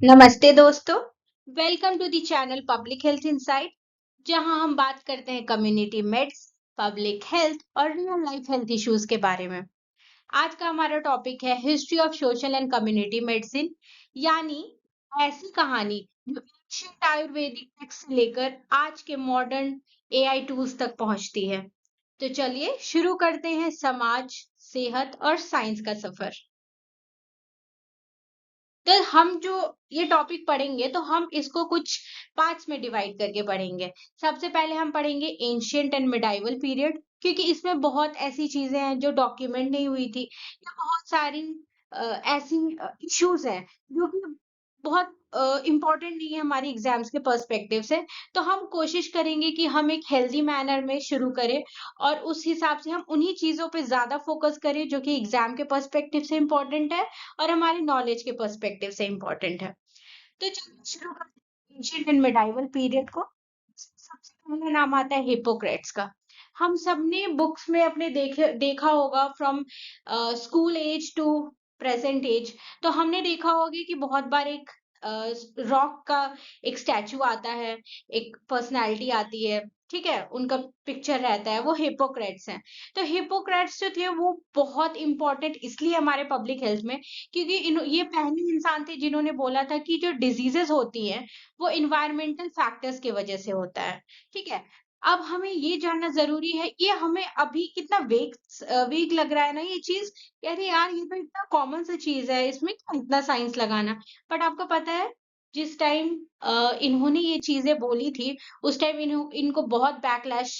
नमस्ते दोस्तों। Welcome to the channel public health insight, जहां हम बात करते हैं कम्युनिटी मेड्स, पब्लिक हेल्थ और रियल लाइफ हेल्थ इश्यूज के बारे में। आज का हमारा टॉपिक है history of social and community medicine, यानी ऐसी कहानी जो एंशिएंट आयुर्वेदिक टेक्स्ट से लेकर आज के मॉडर्न एआई टूल्स तक पहुंचती है। तो चलिए शुरू करते हैं समाज, सेहत और साइंस का सफर। तो हम जो ये टॉपिक पढ़ेंगे तो हम इसको कुछ पार्ट्स में डिवाइड करके पढ़ेंगे। सबसे पहले हम पढ़ेंगे एंशिएंट एंड मिडाइवल पीरियड, क्योंकि इसमें बहुत ऐसी चीजें हैं जो डॉक्यूमेंट नहीं हुई थी, या बहुत सारी ऐसी इश्यूज हैं जो कि बहुत इम्पोर्टेंट नहीं है हमारी एग्जाम्स के पर्सपेक्टिव से। तो हम कोशिश करेंगे कि हम एक हेल्दी मैनर में शुरू करें और उस हिसाब से हम उन्हीं चीजों पे ज्यादा फोकस करें जो कि एग्जाम के पर्सपेक्टिव से इम्पोर्टेंट है और हमारे नॉलेज के पर्सपेक्टिव से इम्पोर्टेंट है। तो चलिए शुरू करते हैं एंशिएंट एंड मिडाइवल पीरियड को। सबसे पहले नाम आता है हिपोक्रेट्स का। हम सबने बुक्स में अपने देखा होगा, from school age to present age. तो हमने देखा होगा कि बहुत बार एक रॉक का एक स्टैचू आता है, एक पर्सनालिटी आती है, ठीक है, उनका पिक्चर रहता है, वो हिपोक्रेट्स हैं। तो हिपोक्रेट्स जो थे वो बहुत इंपॉर्टेंट इसलिए हमारे पब्लिक हेल्थ में, क्योंकि ये पहले इंसान थे जिन्होंने बोला था कि जो डिजीजेस होती हैं वो इन्वायरमेंटल फैक्टर्स की वजह से होता है। ठीक है, अब हमें ये जानना जरूरी है, ये हमें अभी कितना वीक लग रहा है ना ये चीज, कि अरे यार ये तो इतना कॉमन सा चीज है, इसमें क्या इतना साइंस लगाना। बट आपको पता है, जिस टाइम इन्होंने ये चीजें बोली थी, उस टाइम इनको बहुत बैकलैश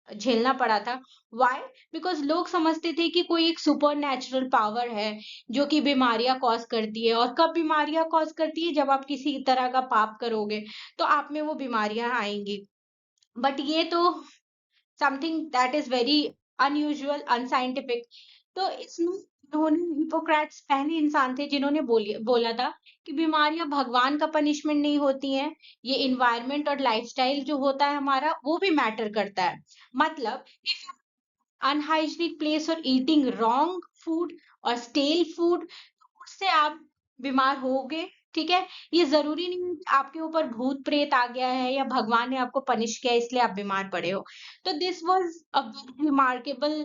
झेलना पड़ा था। व्हाई? बिकॉज लोग समझते थे कि कोई एक सुपर नेचुरल पावर है जो कि बीमारियां कॉज करती है, और कब बीमारियां कॉज करती है, जब आप किसी तरह का पाप करोगे तो आप में वो बीमारियां आएंगी। बट ये तो something that is very unusual, unscientific. तो इसमें इन्होंने, हिपोक्रेट्स पहले इंसान थे जिन्होंने बोला था कि बीमारियां भगवान का पनिशमेंट नहीं होती हैं, ये इन्वायरमेंट और लाइफस्टाइल जो होता है हमारा वो भी मैटर करता है। मतलब अनहाइजीनिक प्लेस और ईटिंग रॉन्ग फूड और स्टेल फूड, उससे आप बीमार होगे। ठीक है, ये जरूरी नहीं है कि आपके ऊपर भूत प्रेत आ गया है या भगवान ने आपको पनिश किया है इसलिए आप बीमार पड़े हो। तो this was a very remarkable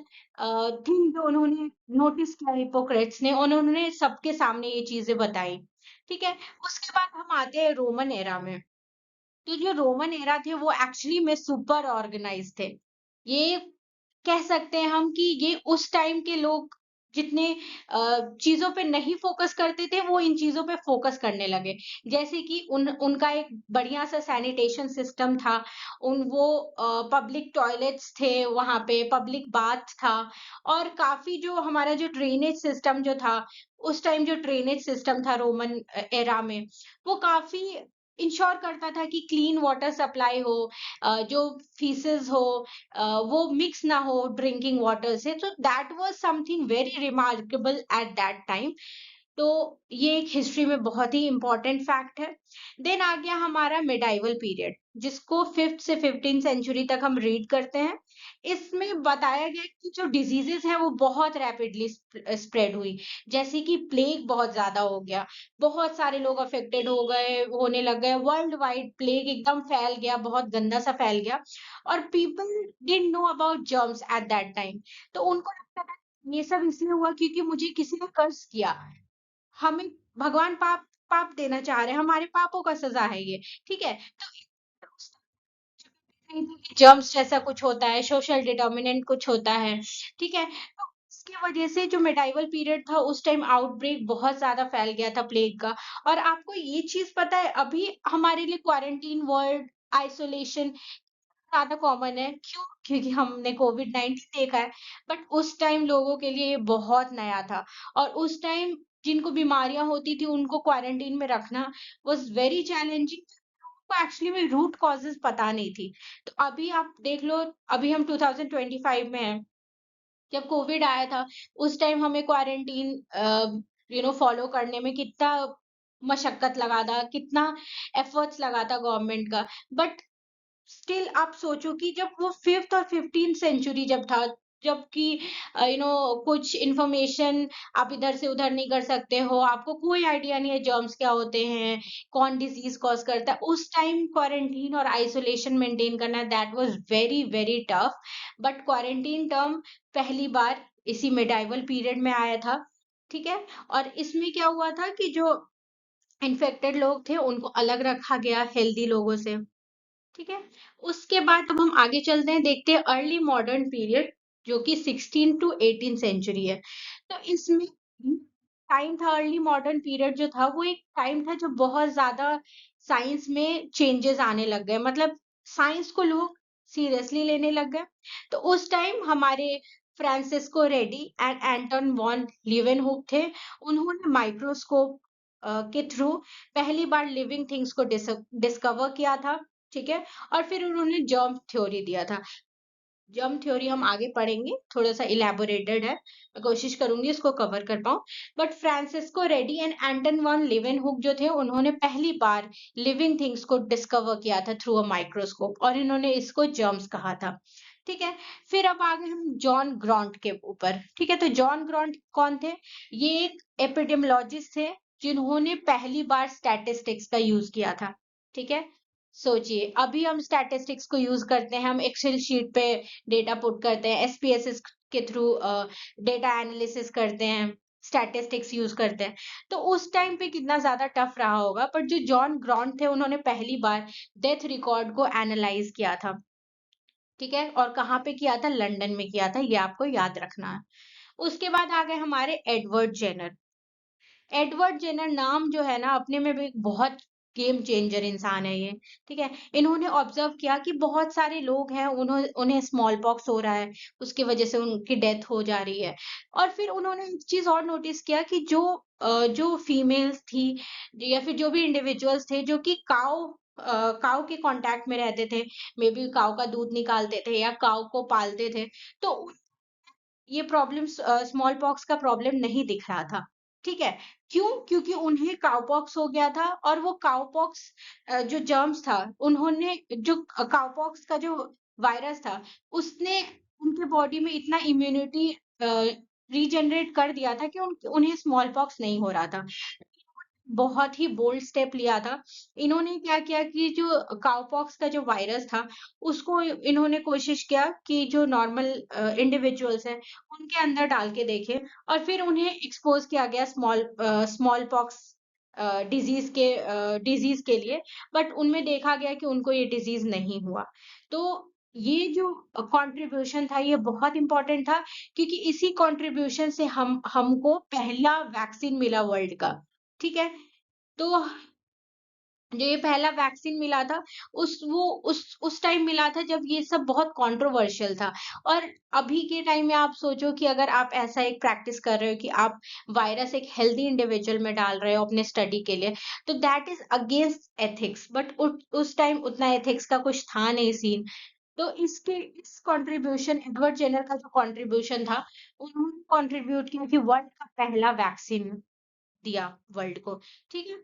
thing जो उन्होंने नोटिस किया हिपोक्रेट्स ने, उन्होंने सबके सामने ये चीजें बताई। ठीक है, उसके बाद हम आते हैं रोमन एरा में। तो जो रोमन एरा थे वो एक्चुअली में सुपर ऑर्गेनाइज थे। ये कह सकते हैं हम कि ये उस टाइम के लोग जितने चीजों पे नहीं फोकस करते थे वो इन चीजों पे फोकस करने लगे। जैसे कि उनका एक बढ़िया सा सैनिटेशन सिस्टम था, उन वो पब्लिक टॉयलेट्स थे, वहां पे पब्लिक बाथ था, और काफी जो हमारा जो ड्रेनेज सिस्टम जो था, उस टाइम जो ड्रेनेज सिस्टम था रोमन एरा में, वो काफी इंश्योर करता था कि क्लीन वाटर सप्लाई हो, जो फीसेस हो वो मिक्स ना हो ड्रिंकिंग वाटर से। तो that was something very remarkable eight that time. तो ये एक हिस्ट्री में बहुत ही इंपॉर्टेंट फैक्ट है। देन आ गया हमारा मिडाइवल पीरियड, जिसको 5th से 15th सेंचुरी तक हम रीड करते हैं। इसमें बताया गया कि जो डिजीजेस है वो बहुत रैपिडली स्प्रेड हुई। जैसे कि प्लेग बहुत ज्यादा हो गया, बहुत सारे लोग अफेक्टेड हो गए, होने लग गए, वर्ल्ड वाइड प्लेग एकदम फैल गया, बहुत गंदा सा फैल गया। और people didn't know about germs eight that time. तो उनको लगता था ये सब इसलिए हुआ क्योंकि मुझे किसी ने कर्ज किया, हमें भगवान पाप पाप देना चाह रहे हैं, हमारे पापों का सजा है ये। ठीक है, तो जर्म्स जैसा कुछ होता है, सोशल डिटर्मिनेंट कुछ होता है। ठीक है, तो इसकी वजह से जो मिडाइवल पीरियड था उस टाइम आउटब्रेक बहुत ज्यादा फैल गया था प्लेग का। और आपको ये चीज पता है, अभी हमारे लिए क्वारंटीन वर्ल्ड, आइसोलेशन ज्यादा कॉमन है। क्यों? क्योंकि हमने कोविड-19 देखा है। बट उस टाइम लोगों के लिए ये बहुत नया था, और उस टाइम जिनको बीमारियां होती थी उनको क्वारंटीन में रखना वाज वेरी चैलेंजिंग। को एक्चुअली में रूट कॉजेस पता नहीं थी। तो अभी आप देख लो, अभी हम 2025 में हैं। जब कोविड आया था उस टाइम हमें क्वारंटीन फॉलो करने में कितना मशक्कत लगा था, कितना एफर्ट्स लगा था गवर्नमेंट का। बट स्टिल आप सोचो कि जब वो 5th और 15th सेंचुरी जब था, जबकि कुछ इन्फॉर्मेशन आप इधर से उधर नहीं कर सकते हो, आपको कोई आइडिया नहीं है जर्म्स क्या होते हैं, कौन डिजीज कॉज करता है। उस टाइम क्वारंटीन और आइसोलेशन मेंटेन करना that was very very tough. But quarantine term पहली बार इसी मिडाइवल पीरियड में आया था, ठीक है। और इसमें क्या हुआ था कि जो इन्फेक्टेड लोग थे उनको अलग रखा गया हेल्दी लोगों से, ठीक है। उसके बाद अब हम आगे चलते हैं, देखते हैं अर्ली मॉडर्न पीरियड जो कि 16 टू 18 सेंचुरी है। तो इसमें टाइम था, अर्ली मॉडर्न पीरियड जो था वो एक टाइम था जो बहुत ज्यादा साइंस में चेंजेस आने लग गए, मतलब साइंस को लोग सीरियसली लेने लग गए। तो उस टाइम हमारे Francisco Redi and Anton van Leeuwenhoek थे। उन्होंने माइक्रोस्कोप के थ्रू पहली बार लिविंग थिंग्स को डिस्कवर किया था, ठीक है। और फिर उन्होंने जर्म थ्योरी दिया था। जर्म थ्योरी हम आगे पढ़ेंगे, थोड़ा सा इलेबोरेटेड है, मैं कोशिश करूंगी इसको कवर कर पाऊं। But Francesco Redi and Anton van Leeuwenhoek जो थे उन्होंने पहली बार लिविंग थिंग्स को डिस्कवर किया था थ्रू अ माइक्रोस्कोप, और इन्होंने इसको जर्म्स कहा था, ठीक है। फिर अब आगे हम जॉन ग्रांट के ऊपर, ठीक है। तो जॉन ग्रांट कौन थे? ये एक एपिडेमियोलॉजिस्ट थे जिन्होंने पहली बार स्टैटिस्टिक्स का यूज किया था, ठीक है। सोचिए, अभी हम स्टैटिस्टिक्स को यूज करते हैं, हम एक्सेल शीट पे डेटा पुट करते हैं, एसपीएसएस के थ्रू डेटा एनालिसिस करते हैं, स्टैटिस्टिक्स यूज करते हैं। तो उस टाइम पे कितना ज्यादा टफ रहा होगा, पर जो जॉन ग्रांट थे उन्होंने पहली बार डेथ रिकॉर्ड को एनालाइज किया था, ठीक है। और कहाँ पे किया था? लंदन में किया था, ये आपको याद रखना है। उसके बाद आ गए हमारे एडवर्ड जेनर। एडवर्ड जेनर नाम जो है ना अपने में भी बहुत गेम चेंजर इंसान है ये, ठीक है। इन्होंने ऑब्जर्व किया कि बहुत सारे लोग हैं, उन्हें स्मॉल पॉक्स हो रहा है, उसकी वजह से उनकी डेथ हो जा रही है। और फिर उन्होंने एक चीज और नोटिस किया कि जो फीमेल्स थी या फिर जो भी इंडिविजुअल्स थे जो कि काऊ के कांटेक्ट में रहते थे, मे बी काऊ का दूध निकालते थे या काऊ को पालते थे, तो ये प्रॉब्लम स्मॉल पॉक्स का प्रॉब्लम नहीं दिख रहा था, ठीक है। क्यों? क्योंकि उन्हें काउपॉक्स हो गया था, और वो काउपॉक्स जो जर्म्स था, उन्होंने जो काउपॉक्स का जो वायरस था, उसने उनके बॉडी में इतना इम्यूनिटी रीजनरेट कर दिया था कि उन्हें स्मॉल पॉक्स नहीं हो रहा था। बहुत ही बोल्ड स्टेप लिया था। इन्होंने क्या किया कि जो काउपॉक्स का जो वायरस था, उसको इन्होंने कोशिश किया कि जो नॉर्मल इंडिविजुअल्स हैं, उनके अंदर डाल के देखें, और फिर उन्हें एक्सपोज़ किया गया स्मॉल पॉक्स डिज़ीज़ के लिए। बट उनमें देखा गया कि उनको ये डिज़ीज़ नहीं हुआ। तो ये जो कंट्रीब्यूशन था, ये बहुत इम्पोर्टेंट था, क्योंकि इसी कंट्रीब्यूशन से हमको पहला वैक्सीन मिला वर्ल्ड का, ठीक है। तो जो ये पहला वैक्सीन मिला था, उस टाइम मिला था जब ये सब बहुत कंट्रोवर्शियल था। और अभी के टाइम में आप सोचो कि अगर आप ऐसा एक प्रैक्टिस कर रहे हो कि आप वायरस एक हेल्दी इंडिविजुअल में डाल रहे हो अपने स्टडी के लिए, तो that is against ethics. But उस टाइम उतना एथिक्स का कुछ था नहीं सीन। तो इस कंट्रीब्यूशन, एडवर्ड जेनर का जो कंट्रीब्यूशन था, उन्होंने कंट्रीब्यूट किया कि वर्ल्ड का पहला वैक्सीन दिया वर्ल्ड को, ठीक है।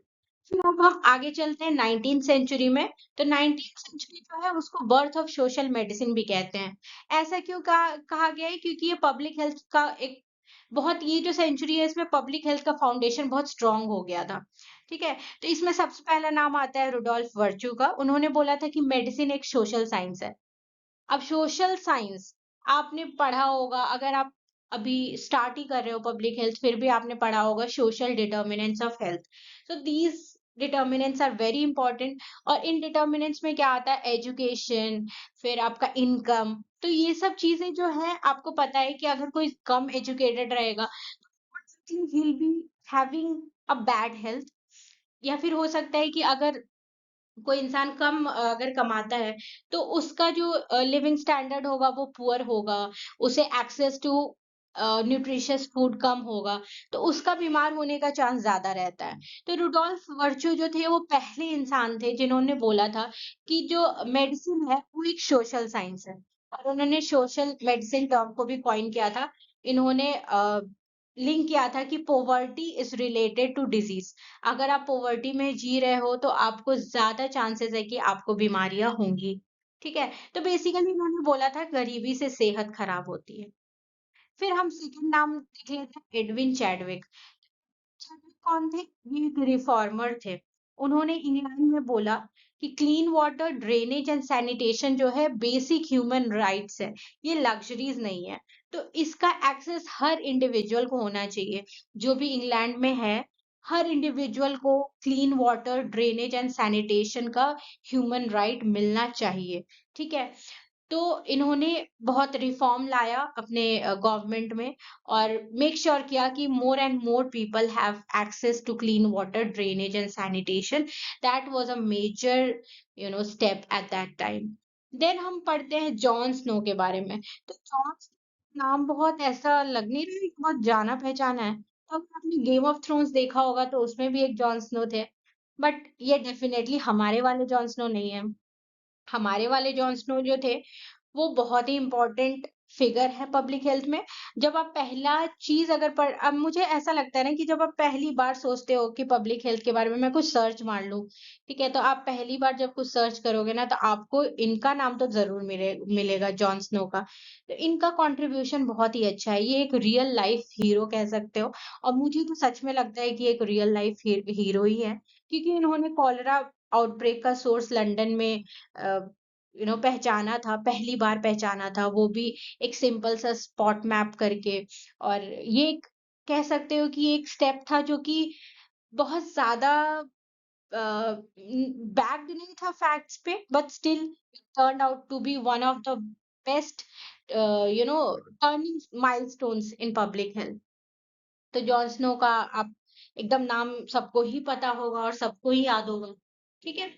फिर अब हम आगे चलते हैं 19th सेंचुरी में। तो 19th सेंचुरी जो है उसको बर्थ ऑफ सोशल मेडिसिन भी कहते हैं। ऐसा क्यों कहा गया है? क्योंकि ये पब्लिक हेल्थ का एक बहुत, ये जो सेंचुरी है इसमें पब्लिक हेल्थ का फाउंडेशन बहुत स्ट्रांग हो गया था, ठीक है। तो इसमें सबसे पहला नाम आता है रुडोल्फ वर्चू का। उन्होंने बोला था कि मेडिसिन एक सोशल साइंस है। अब सोशल साइंस आपने पढ़ा होगा, अगर आप अभी स्टार्ट ही कर रहे हो पब्लिक हेल्थ, फिर भी आपने पढ़ा होगा social determinants of health. So these determinants are very important. और इन डिटर्मिनेंट्स में क्या आता है? एजुकेशन, फिर आपका इनकम। तो ये सब चीजें जो है, आपको पता है कि अगर कोई कम एजुकेटेड रहेगा, he will be having a bad health. या फिर हो सकता है कि अगर कोई इंसान कम अगर कमाता है, तो उसका जो लिविंग स्टैंडर्ड होगा वो पुअर होगा, उसे एक्सेस टू न्यूट्रिशियस फूड कम होगा, तो उसका बीमार होने का चांस ज्यादा रहता है। तो रुडोल्फ वर्चू जो थे वो पहले इंसान थे जिन्होंने बोला था कि जो मेडिसिन है वो एक सोशल साइंस है। और उन्होंने सोशल मेडिसिन टर्म को भी कॉइन किया था। इन्होंने लिंक किया था कि poverty is related to disease. अगर आप पॉवर्टी में जी रहे हो तो आपको ज़्यादा चांसेस है कि आपको बीमारियाँ होंगी, ठीक है? तो बेसिकली उन्होंने बोला था गरीबी से सेहत खराब होती है। फिर हम सेकंड नाम देख लेते हैं, एडविन चैडविक। चैडविक कौन थे? ये एक रिफॉर्मर थे। उन्होंने इंग्लैंड में बोला कि clean water, drainage and sanitation जो है बेसिक ह्यूमन राइट्स है, ये लग्जरीज नहीं है। तो इसका एक्सेस हर इंडिविजुअल को होना चाहिए। जो भी इंग्लैंड में है, हर इंडिविजुअल को clean water, drainage and sanitation का ह्यूमन राइट मिलना चाहिए। ठीक है। तो इन्होंने बहुत रिफॉर्म लाया अपने गवर्नमेंट में, और मेक श्योर किया कि more and more people have access to clean water, drainage and sanitation. That was a major step at that time. Then हम पढ़ते हैं जॉन स्नो के बारे में। तो जॉन स्नो नाम बहुत ऐसा लग नहीं रहा है कि बहुत जाना पहचाना है। तो अगर आपने गेम ऑफ थ्रोन्स देखा होगा तो उसमें भी एक जॉन स्नो थे, बट ये डेफिनेटली हमारे वाले जॉन स्नो नहीं है। हमारे वाले जॉन स्नो जो थे, वो बहुत ही इम्पोर्टेंट फिगर है पब्लिक हेल्थ में। जब आप पहला चीज अगर पढ़ अब मुझे ऐसा लगता है ना कि जब आप पहली बार सोचते हो कि पब्लिक हेल्थ के बारे में मैं कुछ सर्च मार लूं, ठीक है, तो आप पहली बार जब कुछ सर्च करोगे ना, तो आपको इनका नाम तो जरूर मिलेगा, जॉन स्नो का। तो इनका कंट्रीब्यूशन बहुत ही अच्छा है। ये एक रियल लाइफ हीरो कह सकते हो, और मुझे तो सच में लगता है कि एक रियल लाइफ हीरो ही है, क्योंकि इन्होंने कॉलेरा आउटब्रेक का सोर्स लंदन में पहचाना था, पहली बार पहचाना था, वो भी एक सिंपल सा स्पॉट मैप करके। और ये कह सकते हो कि एक स्टेप था जो कि बहुत ज्यादा बैक्ड नहीं था फैक्ट्स पे, but still turn out to be one of the best turning milestones in public health. तो जॉन स्नो का आप एकदम नाम सबको ही पता होगा और सबको ही याद होगा। ठीक है।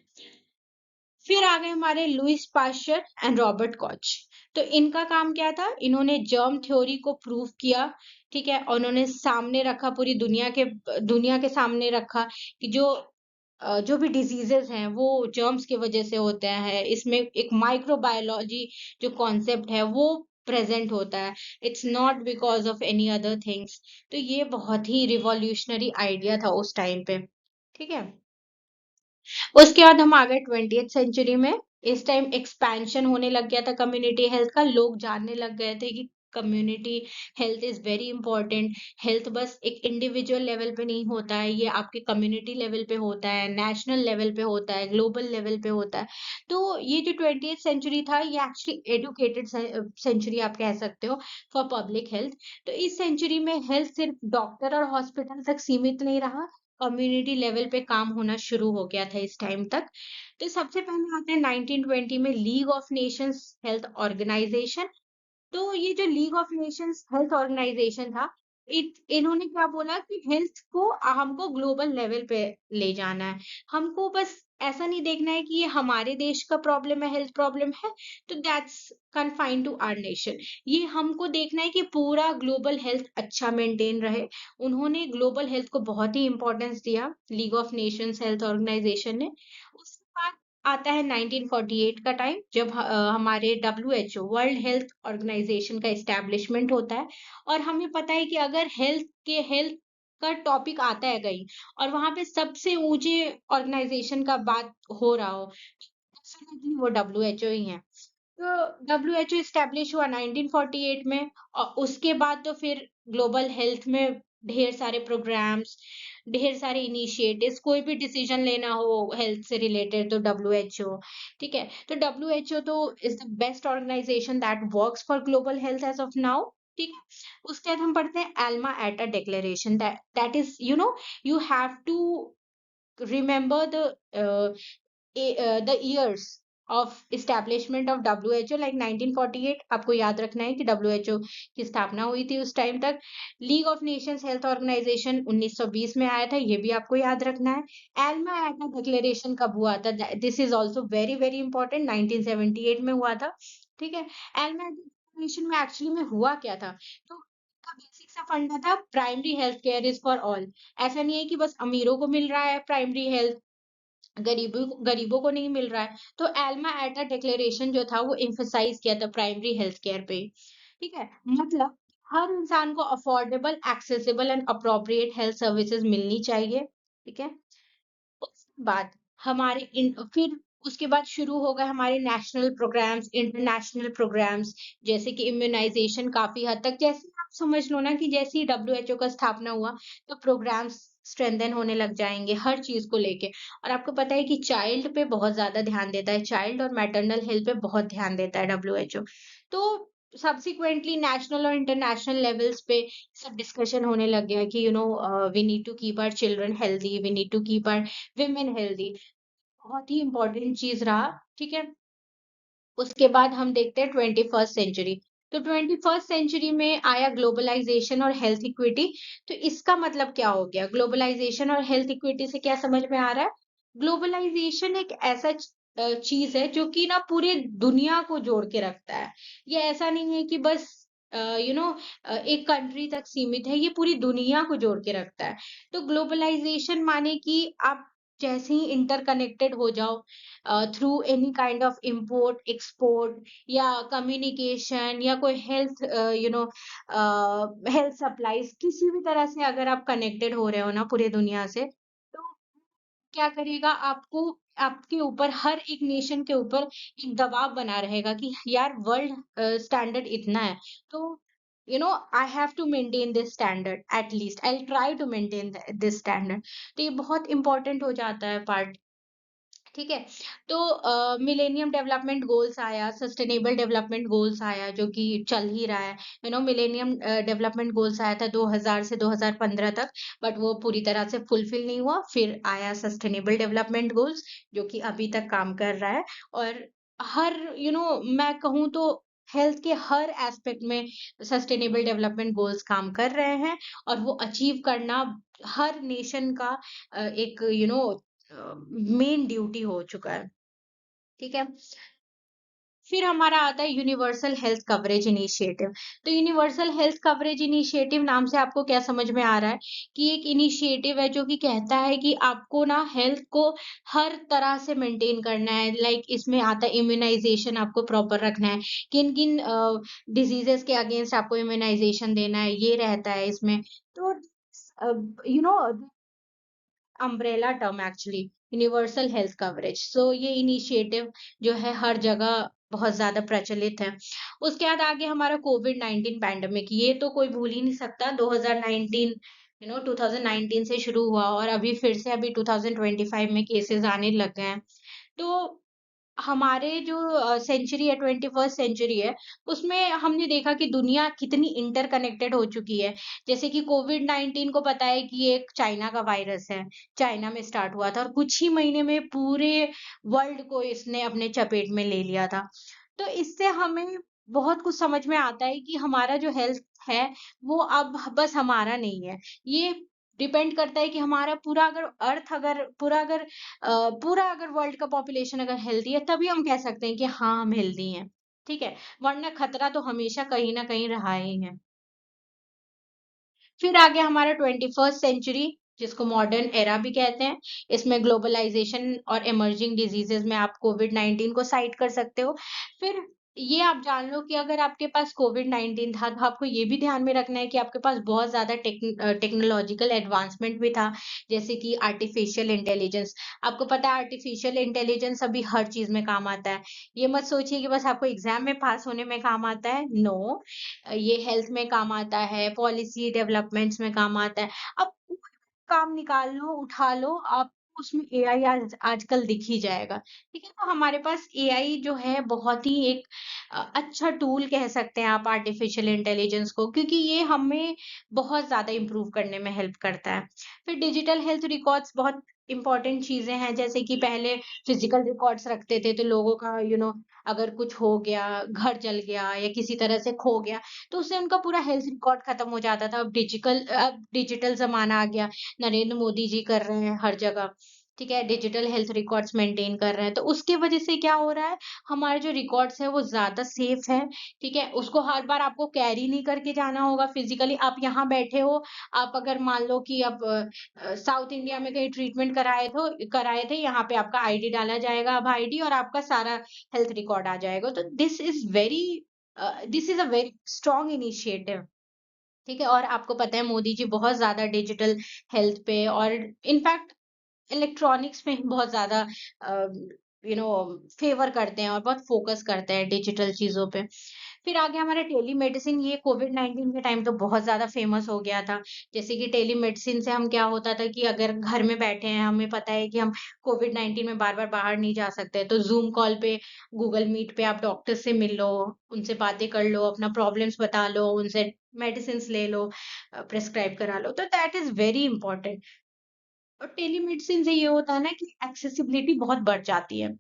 फिर आ गए हमारे Louis Pasteur and Robert Koch. तो इनका काम क्या था? इन्होंने जर्म थ्योरी को प्रूव किया। ठीक है। और उन्होंने सामने रखा, पूरी दुनिया के सामने रखा कि जो भी डिजीजेस हैं वो जर्म्स की वजह से होते हैं। इसमें एक माइक्रोबायोलॉजी जो कॉन्सेप्ट है वो प्रेजेंट होता है। It's not because of any other things. तो ये बहुत ही रिवॉल्यूशनरी आइडिया था उस टाइम पे। ठीक है। उसके बाद हम आ गए 20th सेंचुरी में। इस टाइम एक्सपेंशन होने लग गया था कम्युनिटी हेल्थ का। लोग जानने लग गए थे कि community health is very important. Health बस एक इंडिविजुअल लेवल पे नहीं होता है, ये आपके कम्युनिटी लेवल पे होता है, नेशनल लेवल पे होता है, ग्लोबल लेवल पे होता है। तो ये जो 20th सेंचुरी था, ये एक्चुअली एडुकेटेड सेंचुरी आप कह सकते हो फॉर पब्लिक हेल्थ। तो इस सेंचुरी में हेल्थ सिर्फ डॉक्टर और हॉस्पिटल तक सीमित नहीं रहा, कम्युनिटी लेवल पे काम होना शुरू हो गया था इस टाइम तक। तो सबसे पहले आते हैं 1920 में League of Nations Health Organisation. तो ये जो League of Nations Health Organisation था, इन्होंने क्या बोला कि हेल्थ को हमको ग्लोबल लेवल पे ले जाना है। हमको बस ऐसा नहीं देखना है कि ये हमारे देश का प्रॉब्लम है, हेल्थ प्रॉब्लम है, तो that's confined to our nation. ये हमको देखना है कि पूरा ग्लोबल हेल्थ अच्छा मेंटेन रहे। उन्होंने ग्लोबल हेल्थ को बहुत ही इंपॉर्टेंस दिया, League of Nations Health Organisation ने। उसके बाद आता है 1948 का टाइम, जब हमारे WHO वर्ल्ड हेल्थ ऑर्गेनाइजेशन का एस्टेब्लिशमेंट होता है। और हमें पता है कि अगर हेल्थ का टॉपिक आता है कहीं, और वहां पे सबसे ऊंचे ऑर्गेनाइजेशन का बात हो रहा हो, डेफिनेटली वो WHO ही है। तो WHO स्टैब्लिश हुआ 1948 में, और उसके बाद तो फिर ग्लोबल हेल्थ में ढेर सारे प्रोग्राम्स, ढेर सारे इनिशिएटिव्स, कोई भी डिसीजन लेना हो हेल्थ से रिलेटेड तो WHO। ठीक है। तो WHO तो is the best organisation that works for global health as of now. ठीक है। उसके बाद हम पढ़ते हैं Alma Ata declaration, that is you have to remember the years of establishment of WHO, like 1948। आपको याद रखना है कि WHO की स्थापना हुई थी उस टाइम तक। League of Nations Health Organisation 1920 में आया था, ये भी आपको याद रखना है। एल्मा एटा डिक्लेरेशन कब हुआ था? This is also very very important, 1978 में हुआ था। ठीक है। एल्मा एटा डिक्लेरेशन में एक्चुअली में हुआ क्या था? तो का बेसिक सा फंडा था, primary health care is for all. ऐसा नहीं है कि बस अमीरों को मिल रहा है प्राइमरी हेल्थ, गरीबों को नहीं मिल रहा है। तो एल्मा एटा डिक्लेरेशन जो था वो एम्फसाइज किया था प्राइमरी हेल्थ केयर पे। ठीक है। मतलब हर इंसान को affordable, accessible and appropriate health services मिलनी चाहिए। ठीक है। उसके बाद फिर उसके बाद शुरू हो गए हमारे नेशनल प्रोग्राम्स, इंटरनेशनल प्रोग्राम्स, जैसे कि इम्यूनाइजेशन काफी हद तक, जैसे समझ लो ना कि जैसे ही डब्ल्यूएचओ का स्थापना हुआ, तो प्रोग्राम्स स्ट्रेंथन होने लग जाएँगे हर चीज़ को लेके। और आपको पता है कि चाइल्ड पे बहुत ज़्यादा ध्यान देता है, चाइल्ड और मैटरनल हेल्थ पे बहुत ध्यान देता है डब्ल्यूएचओ। तो सब्सिक्वेंटली नेशनल और इंटरनेशनल लेवल्स पे सब डिस्कशन होने लग गया कि we need to keep our children healthy, we need to keep our women healthy. बहुत ही इम्पोर्टेंट चीज़ रहा, ठीक है? उसके बाद हम देखते हैं 21st सेंचुरी। तो 21st सेंचुरी में आया ग्लोबलाइजेशन और हेल्थ इक्विटी। तो इसका मतलब क्या हो गया? ग्लोबलाइजेशन और हेल्थ इक्विटी से क्या समझ में आ रहा है? ग्लोबलाइजेशन एक ऐसा चीज़ है जो कि ना पूरे दुनिया को जोड़ के रखता है। ये ऐसा नहीं है कि बस एक कंट्री तक सीमित है, ये पूरी दुनिया को जोड़ के रखता है। तो ग्लोबलाइजेशन माने कि आप जैसे ही इंटरकनेक्टेड हो जाओ through any kind of import, export या कम्युनिकेशन या कोई हेल्थ सप्लाईज़ किसी भी तरह से अगर आप कनेक्टेड हो रहे हो ना पूरे दुनिया से, तो क्या करेगा आपको आपके ऊपर हर एक नेशन के ऊपर एक दबाव बना रहेगा कि यार वर्ल्ड स्टैंडर्ड इतना है तो I have to maintain this standard at least I try to maintain this standard. तो ये बहुत इंपॉर्टेंट हो जाता है पार्ट। ठीक है। तो मिलेनियम डेवलपमेंट गोल्स आया, सस्टेनेबल डेवलपमेंट गोल्स आया जो कि चल ही रहा है। मिलेनियम डेवलपमेंट गोल्स आया था 2000 से 2015 तक, बट वो पूरी तरह से फुलफिल नहीं हुआ। फिर आया सस्टेनेबल डेवलपमेंट गोल्स जो कि अभी तक काम कर रहा है। और हर मैं कहूँ तो हेल्थ के हर एस्पेक्ट में सस्टेनेबल डेवलपमेंट गोल्स काम कर रहे हैं और वो अचीव करना हर नेशन का एक मेन ड्यूटी हो चुका है। ठीक है। फिर हमारा आता है यूनिवर्सल हेल्थ कवरेज इनिशिएटिव। तो यूनिवर्सल हेल्थ कवरेज इनिशिएटिव नाम से आपको क्या समझ में आ रहा है कि एक इनिशिएटिव है जो कि कहता है कि आपको ना हेल्थ को हर तरह से मेंटेन करना है। लाइक इसमें आता है इम्यूनाइजेशन आपको प्रॉपर रखना है, किन किन डिजीजेस के अगेंस्ट आपको इम्यूनाइजेशन देना है, ये रहता है इसमें। तो you know umbrella term actually universal health coverage. So ये इनिशिएटिव जो है हर जगह बहुत ज्यादा प्रचलित है। उसके बाद आगे हमारा कोविड 19 पैंडेमिक, ये तो कोई भूल ही नहीं सकता। 2019 2019 से शुरू हुआ और अभी फिर से अभी 2025 में केसेस आने लग गए हैं। तो हमारे जो सेंचुरी है 21st सेंचुरी है, उसमें हमने देखा कि दुनिया कितनी इंटरकनेक्टेड हो चुकी है। जैसे कि कोविड 19 को पता है कि ये एक चाइना का वायरस है, चाइना में स्टार्ट हुआ था और कुछ ही महीने में पूरे वर्ल्ड को इसने अपने चपेट में ले लिया था। तो इससे हमें बहुत कुछ समझ में आता है कि हमारा जो हेल्थ है वो अब बस हमारा नहीं है। ये डिपेंड करता है कि हमारा पूरा अगर अर्थ अगर पूरा अगर वर्ल्ड का पॉपुलेशन अगर हेल्दी है तभी हम कह सकते हैं कि हाँ हम हेल्दी हैं। ठीक है। वरना खतरा तो हमेशा कहीं ना कहीं रहा ही है। फिर आ गया हमारा 21st सेंचुरी जिसको मॉडर्न एरा भी कहते हैं। इसमें ग्लोबलाइजेशन और इमर्जिंग डिजीजेस में आप कोविड 19 को साइड कर सकते हो। फिर ये आप जान लो कि अगर आपके पास कोविड 19 था तो आपको ये भी ध्यान में रखना है कि आपके पास बहुत ज्यादा टेक्नोलॉजिकल एडवांसमेंट भी था। जैसे कि आर्टिफिशियल इंटेलिजेंस। आपको पता है आर्टिफिशियल इंटेलिजेंस अभी हर चीज में काम आता है। ये मत सोचिए कि बस आपको एग्जाम में पास होने में काम आता है। नो, ये हेल्थ में काम आता है, पॉलिसी डेवलपमेंट्स में काम आता है। अब कोई काम निकाल लो, उठा लो, आप उसमें एआई आजकल दिख ही जाएगा। ठीक है, तो हमारे पास एआई जो है बहुत ही एक अच्छा टूल कह सकते हैं आप आर्टिफिशियल इंटेलिजेंस को, क्योंकि ये हमें बहुत ज़्यादा इम्प्रूव करने में हेल्प करता है। फिर डिजिटल हेल्थ रिकॉर्ड्स बहुत इंपॉर्टेंट चीज़ें हैं, जैसे कि पहले फिजिकल रिकॉर्ड्स रखते थे, तो लोगों का अगर कुछ हो गया, घर जल गया या किसी तरह से खो गया, तो उससे उनका पूरा हेल्थ रिकॉर्ड खत्म हो जाता था। अब डिजिटल ज़माना आ गया, नरेंद्र मोदी जी कर रहे हैं हर जगह, ठीक है? डिजिटल हेल्थ रिकॉर्ड्स मेंटेन कर रहे हैं, तो उसकी वजह से क्या हो रहा है, हमारे जो रिकॉर्ड्स हैं वो ज़्यादा सेफ है, ठीक है? उसको हर बार आपको कैरी नहीं करके जाना होगा फिज़िकली। आप यहाँ बैठे हो, आप अगर मान लो कि आप साउथ इंडिया में कहीं ट्रीटमेंट कराए थे, यहाँ पे आपका आईडी डाला जाएगा, अब आईडी और आपका सारा हेल्थ रिकॉर्ड आ जाएगा। तो this is a very strong initiative. ठीक है? और आपको पता है मोदी जी बहुत ज़्यादा डिजिटल हेल्थ पे और इनफैक्ट इलेक्ट्रॉनिक्स में बहुत ज़्यादा अ, फेवर करते हैं और बहुत फोकस करते हैं डिजिटल चीज़ों पे। फिर आगे हमारा टेलीमेडिसिन, ये कोविड-19 के टाइम तो बहुत ज़्यादा फेमस हो गया था। जैसे कि टेलीमेडिसिन से हम क्या होता था कि अगर घर में बैठे हैं, हमें पता है कि हम कोविड-19 में बार-बार बाहर नहीं जा सकते, तो ज़ूम कॉल पे, गूगल मीट पे आप डॉक्टर से मिल लो, उनसे बातें कर लो, अपना प्रॉब्लम्स बता लो, उनसे मेडिसिन्स ले लो, प्रिस्क्राइब करा लो, तो दैट इज़ वेरी इम्पोर्टेंट। और टेलीमेडिसिन से ये होता है ना कि एक्सेसिबिलिटी बहुत बढ़ जाती है।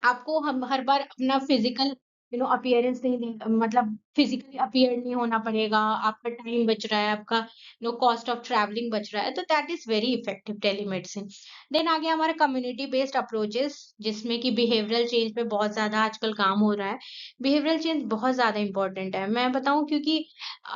आपको हम हर बार अपना फिजिकल अपीयरेंस नहीं मतलब फिजिकली अपीयर नहीं होना पड़ेगा, आपका टाइम बच रहा है, आपका कॉस्ट ऑफ ट्रैवलिंग बच रहा है, तो that is very effective telemedicine. Then आ गया हमारा कम्युनिटी बेस्ड अप्रोचेस, जिसमें कि बिहेवियरल चेंज पे बहुत ज्यादा आजकल काम हो रहा है। बिहेवियरल चेंज बहुत ज्यादा इंपॉर्टेंट है, मैं बताऊं, क्योंकि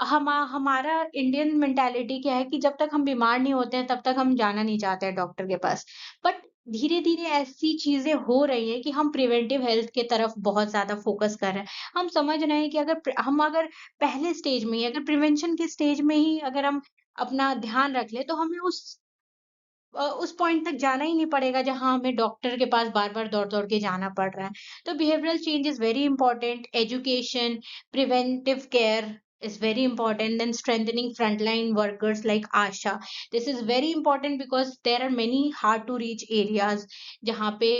हमारा इंडियन मेंटालिटी क्या है कि जब तक हम बीमार नहीं होते हैं तब तक हम जाना नहीं चाहते हैं डॉक्टर के पास। बट धीरे-धीरे ऐसी चीज़ें हो रही हैं कि हम प्रिवेंटिव हेल्थ के तरफ बहुत ज़्यादा फ़ोकस कर रहे हैं। हम समझ रहे हैं कि अगर पहले स्टेज में ही, अगर प्रिवेंशन के स्टेज में ही अगर हम अपना ध्यान रख लें, तो हमें उस पॉइंट तक जाना ही नहीं पड़ेगा जहाँ हमें डॉक्टर के पास बार-बार दौड़-दौड़ के जाना पड़ रहा है। तो behavioural change is very important, education, preventive care is very important, then strengthening frontline workers like ASHA. This is very important because there are many hard to reach areas जहाँ पे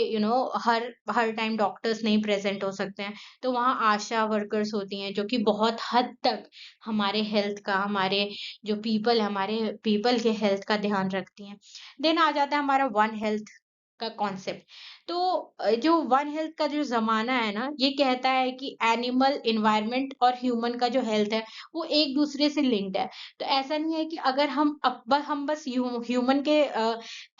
हर टाइम डॉक्टर्स नहीं present हो सकते हैं, तो वहाँ आशा workers होती हैं जो कि बहुत हद तक हमारे हेल्थ का, हमारे जो पीपल हमारे पीपल के हेल्थ का ध्यान रखती हैं। देन आ जाता है हमारा वन हेल्थ का कॉन्सेप्ट। तो जो वन हेल्थ का जो ज़माना है ना, ये कहता है कि एनिमल, एनवायरनमेंट और ह्यूमन का जो हेल्थ है, वो एक दूसरे से लिंक्ड है। तो ऐसा नहीं है कि अगर हम बस ह्यूमन के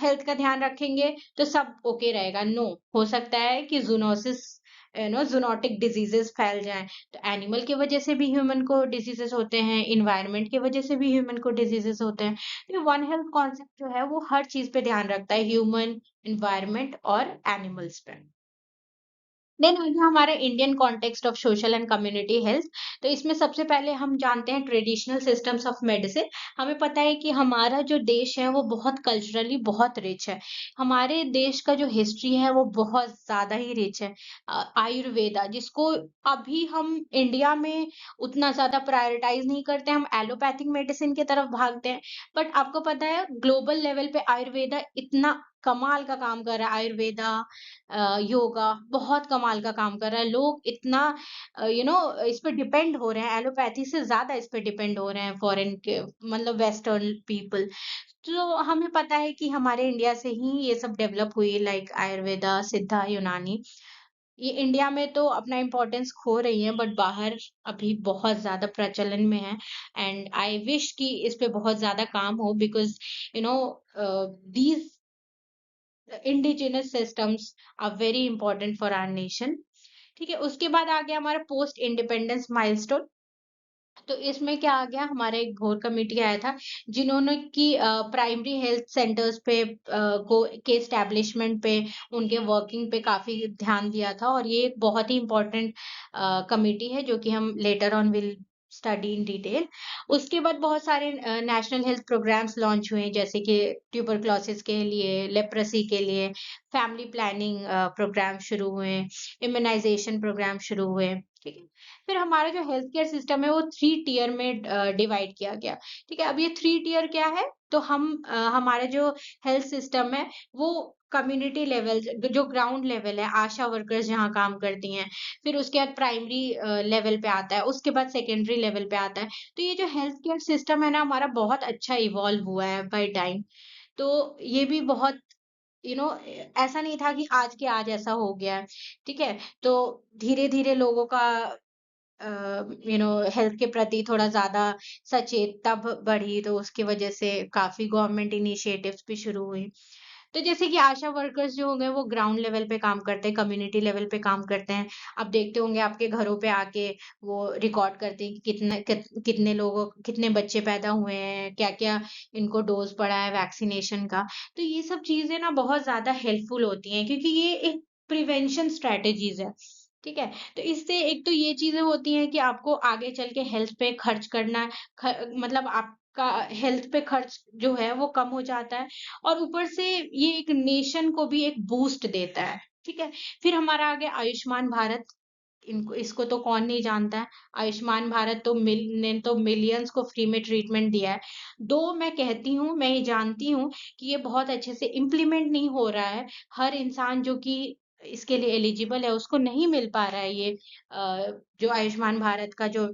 हेल्थ का ध्यान रखेंगे, तो सब ओके रहेगा। नो, हो सकता है कि ज़ूनोसिस ज़ूनोटिक डिजीज़ेज़ फैल जाएँ। तो एनिमल की वजह से भी ह्यूमन को डिजीज़ेज़ होते हैं, एनवायरनमेंट की वजह से भी ह्यूमन को डिजीज़ेज़ होते हैं। ये वन हेल्थ कॉन्सेप्ट जो है वो हर चीज़ पे ध्यान रखता है, ह्यूमन, एनवायरनमेंट और एनिमल्स पे। देन आ गया हमारा Indian context of social and community health. तो इसमें सबसे पहले हम जानते हैं ट्रेडिशनल सिस्टम्स ऑफ मेडिसिन। हमें पता है कि हमारा जो देश है वो बहुत कल्चरली बहुत रिच है। हमारे देश का जो हिस्ट्री है वो बहुत ज़्यादा ही रिच है। आयुर्वेदा, जिसको अभी हम इंडिया में उतना ज़्यादा प्रायोरिटाइज़ नहीं करते, हम एलोपैथिक मेडिसिन की तरफ भागते हैं। बट आपको पता है ग्लोबल लेवल पे आयुर्वेदा इतना कमाल का काम कर रहा है। आयुर्वेदा, योगा बहुत कमाल का काम कर रहा है। लोग इतना इस पे डिपेंड हो रहे हैं, एलोपैथी से ज़्यादा इस पे डिपेंड हो रहे हैं फॉरेन के, मतलब वेस्टर्न पीपल। तो हमें पता है कि हमारे इंडिया से ही ये सब डेवलप हुई, लाइक आयुर्वेदा, सिद्धा, यूनानी। ये इंडिया में तो अपना इम्पोर्टेंस खो रही है, बट बाहर अभी बहुत ज़्यादा प्रचलन में है। एंड आई विश कि इस पे बहुत ज़्यादा काम हो, because you know these indigenous systems are very important for our nation. ठीक है, उसके बाद आ गया हमारा पोस्ट इंडिपेंडेंस माइलस्टोन। तो इसमें क्या आ गया, हमारा एक घोर कमेटी आया था, जिन्होंने की प्राइमरी हेल्थ सेंटर्स पे को के एस्टेब्लिशमेंट पे, उनके वर्किंग पे काफी ध्यान दिया था। और ये एक बहुत ही इम्पोर्टेंट कमेटी है जो कि हम later on will study in detail. उसके बाद बहुत सारे नेशनल हेल्थ प्रोग्राम्स लॉन्च हुए, जैसे कि ट्यूबरक्लोसिस के लिए, लेप्रेसी के लिए फैमिली प्लानिंग प्रोग्राम शुरू हुए, इम्यूनाइजेशन प्रोग्राम शुरू हुए। ठीक है, फिर हमारा जो हेल्थ केयर सिस्टम है वो 3 टियर में डिवाइड किया गया। ठीक है, अब ये 3 टियर क्या है? तो हमारा जो हेल्थ सिस्टम है वो कम्युनिटी लेवल, जो ग्राउंड लेवल है, आशा वर्कर्स जहाँ काम करती हैं, फिर उसके बाद प्राइमरी लेवल पे आता है, उसके बाद सेकेंडरी लेवल पे आता है। तो ये जो हेल्थ केयर सिस्टम है ना हमारा, बहुत अच्छा इवॉल्व हुआ है बाय टाइम। तो ये भी बहुत यू नो ऐसा नहीं था कि आज के आज ऐसा हो गया है। ठीक है, तो धीरे-धीरे लोगों का अ, हेल्थ के प्रति थोड़ा ज़्यादा सचेतता बढ़ी, तो उसकी वजह से काफ़ी गवर्नमेंट इनिशिएटिव्स भी शुरू हुई। तो जैसे कि आशा वर्कर्स जो हो गए वो ग्राउंड लेवल पे काम करते हैं, कम्युनिटी लेवल पे काम करते हैं। आप देखते होंगे आपके घरों पे आके वो रिकॉर्ड करते हैं कि कितने बच्चे पैदा हुए हैं, क्या-क्या इनको डोज़ पड़ा है वैक्सीनेशन का। तो ये सब चीज़ें ना बहुत ज़्यादा हेल्पफुल होती हैं, क्योंकि ये एक प्रिवेंशन स्ट्रैटेजीज़ है। ठीक है? तो इससे एक तो ये चीज़ें होती हैं कि आपको आगे चल के हेल्थ पे खर्च करना, ख मतलब आपका हेल्थ पे खर्च जो है वो कम हो जाता है, और ऊपर से ये एक नेशन को भी एक बूस्ट देता है। ठीक है? फिर हमारा आ गया आयुष्मान भारत। इनको इसको तो कौन नहीं जानता है। आयुष्मान भारत तो ने तो मिलियंस को फ्री में ट्रीटमेंट दिया है। दो मैं कहती हूँ, मैं ये जानती हूँ कि ये बहुत अच्छे से इम्प्लीमेंट नहीं हो रहा है। हर इंसान जो कि इसके लिए एलिजिबल है उसको नहीं मिल पा रहा है ये जो आयुष्मान भारत का जो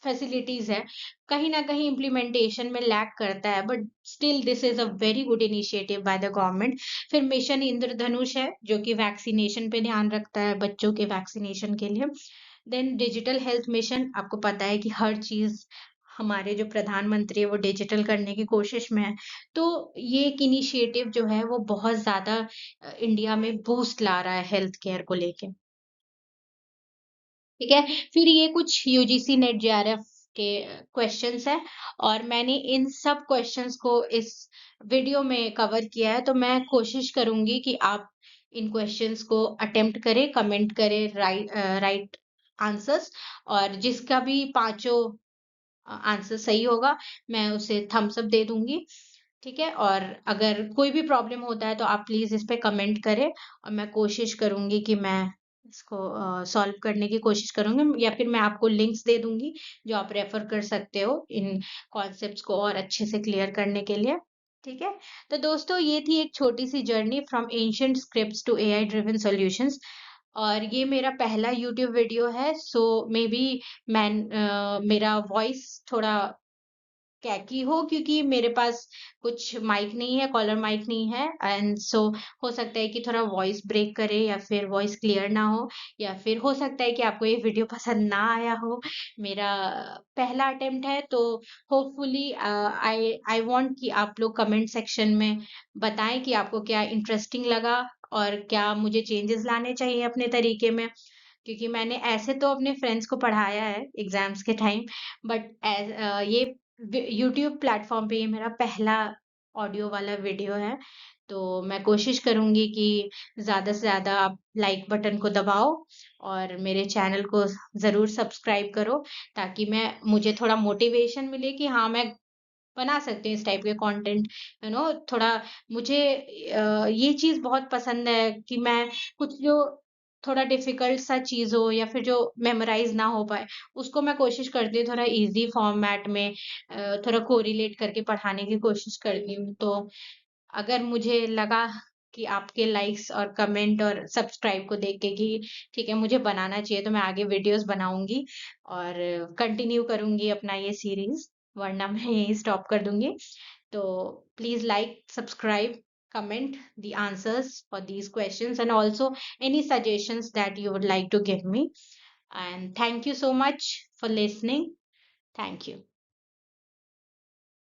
फैसिलिटीज है, कहीं ना कहीं इम्प्लीमेंटेशन में लैक करता है, but still this is a very good initiative by the government. फिर मिशन इंद्रधनुष है जो कि वैक्सीनेशन पे ध्यान रखता है, बच्चों के वैक्सीनेशन के लिए। देन डिजिटल हेल्थ मिशन, आपको पता है कि हर चीज हमारे जो प्रधानमंत्री है वो डिजिटल करने की कोशिश में है। तो ये एक इनिशिएटिव जो है वो बहुत ज्यादा इंडिया में बूस्ट ला रहा है हेल्थ केयर को लेके। ठीक है। फिर ये कुछ यूजीसी नेट जेआरएफ के क्वेश्चंस हैं, और मैंने इन सब क्वेश्चंस को इस वीडियो में कवर किया है, तो मैं कोशिश करूंगी कि आप इन क्वेश्चंस को अटेम्प्ट करें, कमेंट करें, राइट आंसर्स, और जिसका भी पांचों आंसर सही होगा मैं उसे थम्स अप दे दूंगी। ठीक है, और अगर कोई भी प्रॉब्लम होता है तो आप प्लीज इस पे कमेंट करें, और मैं कोशिश करूंगी कि मैं इसको सॉल्व करने की कोशिश करूंगी, या फिर मैं आपको लिंक्स दे दूंगी जो आप रेफर कर सकते हो इन कॉन्सेप्ट्स को और अच्छे से क्लियर करने के लिए। ठीक है। तो दोस्तों, ये थी एक छोटी सी journey from ancient scripts to AI driven solutions, और ये मेरा पहला यूट्यूब वीडियो है, सो मे बी मैं मेरा वॉइस थोड़ा कैकी हो, क्योंकि मेरे पास कुछ माइक नहीं है, कॉलर माइक नहीं है, एंड सो हो सकता है कि थोड़ा वॉइस ब्रेक करे, या फिर वॉइस क्लियर ना हो, या फिर हो सकता है कि आपको ये वीडियो पसंद ना आया हो। मेरा पहला अटेम्प्ट है, तो होपफुली आई आई वांट कि आप लोग कमेंट सेक्शन में बताएं कि आपको क्या इंटरेस्टिंग लगा, और क्या मुझे चेंजेस लाने चाहिए अपने तरीके में, क्योंकि मैंने ऐसे तो अपने फ्रेंड्स को पढ़ाया है एग्जाम्स के टाइम, बट ये यूट्यूब प्लेटफॉर्म पे ये मेरा पहला ऑडियो वाला वीडियो है। तो मैं कोशिश करूंगी कि ज्यादा से ज्यादा आप लाइक बटन को दबाओ, और मेरे चैनल को जरूर सब्सक्राइब करो, ताकि मैं मुझे थोड़ा मोटिवेशन मिले कि हाँ, मैं बना सकती हूँ इस टाइप के कंटेंट। थोड़ा मुझे ये चीज बहुत पसंद है कि मैं कुछ जो थोड़ा डिफिकल्ट सा चीज हो, या फिर जो मेमोराइज ना हो पाए, उसको मैं कोशिश करती हूँ थोड़ा इजी फॉर्मेट में थोड़ा कोरिलेट करके पढ़ाने की कोशिश करती हूँ। तो अगर मुझे लगा कि आपके लाइक्स और कमेंट और सब्सक्राइब को देख के कि ठीक है, मुझे बनाना चाहिए, तो मैं आगे वीडियोस बनाऊंगी और कंटिन्यू करूंगी अपना ये सीरीज, वरना मैं यही स्टॉप कर दूंगी। तो please like, subscribe, comment the answers for these questions, and also any suggestions that you would like to give me. And thank you so much for listening. Thank you.